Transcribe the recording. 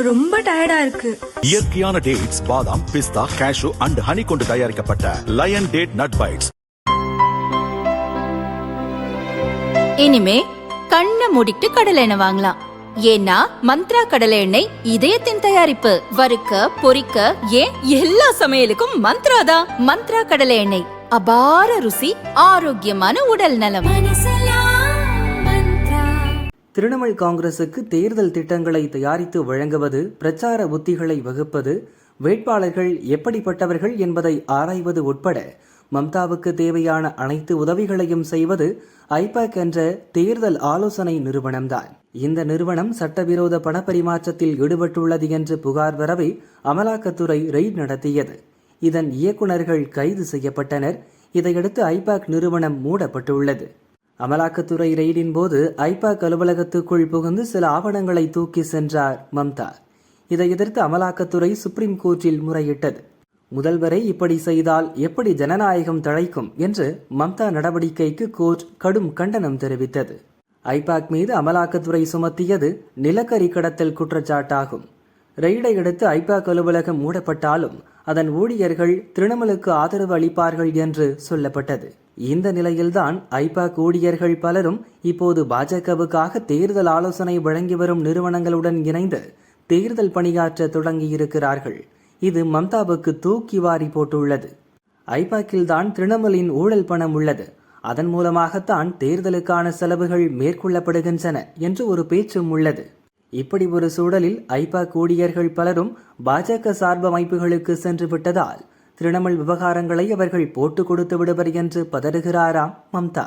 ரொம்ப டயர்டா இருக்கு. இயற்கையான டேட்ஸ், பாதாம், பிஸ்தா, கேஷு அண்ட் ஹனி கொண்டு தயாரிக்கப்பட்ட லயன் டேட் நட் பைட்ஸ். இனிமே கண்ணை மூடிட்டு கடலை எண்ணெய் வாங்கலாம். ஏன்னா மந்த்ரா கடலை எண்ணெய் இதயத்தின் தயாரிப்பு. வறுக்க, பொரிக்க, ஏன் எல்லா சமையலுக்கும் மந்த்ரா தான். மந்த்ரா கடலை எண்ணெய், அபார ருசி, ஆரோக்கியமான உடல் நலம். திரிணாமுல் காங்கிரசுக்கு தேர்தல் திட்டங்களை தயாரித்து வழங்குவது, பிரச்சார உத்திகளை வகுப்பது, வேட்பாளர்கள் எப்படிப்பட்டவர்கள் என்பதை ஆராய்வது உட்பட மம்தாவுக்கு தேவையான அனைத்து உதவிகளையும் செய்வது ஐபாக் என்ற தேர்தல் ஆலோசனை நிறுவனம்தான். இந்த நிறுவனம் சட்டவிரோத பணப்பரிமாற்றத்தில் ஈடுபட்டுள்ளது என்று புகார் வரவே அமலாக்கத்துறை ரெய்ட் நடத்தியது. இதன் இயக்குநர்கள் கைது செய்யப்பட்டனர். இதையடுத்து ஐபாக் நிறுவனம் மூடப்பட்டுள்ளது. அமலாக்கத்துறை ரெய்டின் போது ஐபாக் அலுவலகத்துக்குள் புகுந்து சில ஆவணங்களை தூக்கி சென்றார் மம்தா. இதை எதிர்த்து அமலாக்கத்துறை சுப்ரீம் கோர்ட்டில் முறையிட்டது. முதல்வரை இப்படி செய்தால் எப்படி ஜனநாயகம் தழைக்கும் என்று மம்தா நடவடிக்கைக்கு கோர்ட் கடும் கண்டனம் தெரிவித்தது. ஐபாக் மீது அமலாக்கத்துறை சுமத்தியது நிலக்கரி கடத்தல் குற்றச்சாட்டாகும். ரெய்டை அடுத்து ஐபாக் அலுவலகம் மூடப்பட்டாலும் அதன் ஊழியர்கள் திரிணாமுலுக்கு ஆதரவு அளிப்பார்கள் என்று சொல்லப்பட்டது. இந்த நிலையில்தான் ஐபாக் ஊழியர்கள் பலரும் இப்போது பாஜகவுக்காக தேர்தல் ஆலோசனை வழங்கி வரும் நிறுவனங்களுடன் இணைந்து தேர்தல் பணியாற்ற தொடங்கியிருக்கிறார்கள். இது மம்தாவுக்கு தூக்கி வாரி போட்டுள்ளது. ஐபாக்கில்தான் திரிணாமுலின் ஊழல் பணம் உள்ளது. அதன் மூலமாகத்தான் தேர்தலுக்கான செலவுகள் மேற்கொள்ளப்படுகின்றன என்று ஒரு பேச்சும் உள்ளது. இப்படி ஒரு சூழலில் ஐபாக் ஊழியர்கள் பலரும் பாஜக சார்பு அமைப்புகளுக்கு சென்று விட்டதால் திரிணாமுல் விவகாரங்களை அவர்கள் போட்டு கொடுத்து விடுவர் என்று பதறுகிறாராம் மம்தா.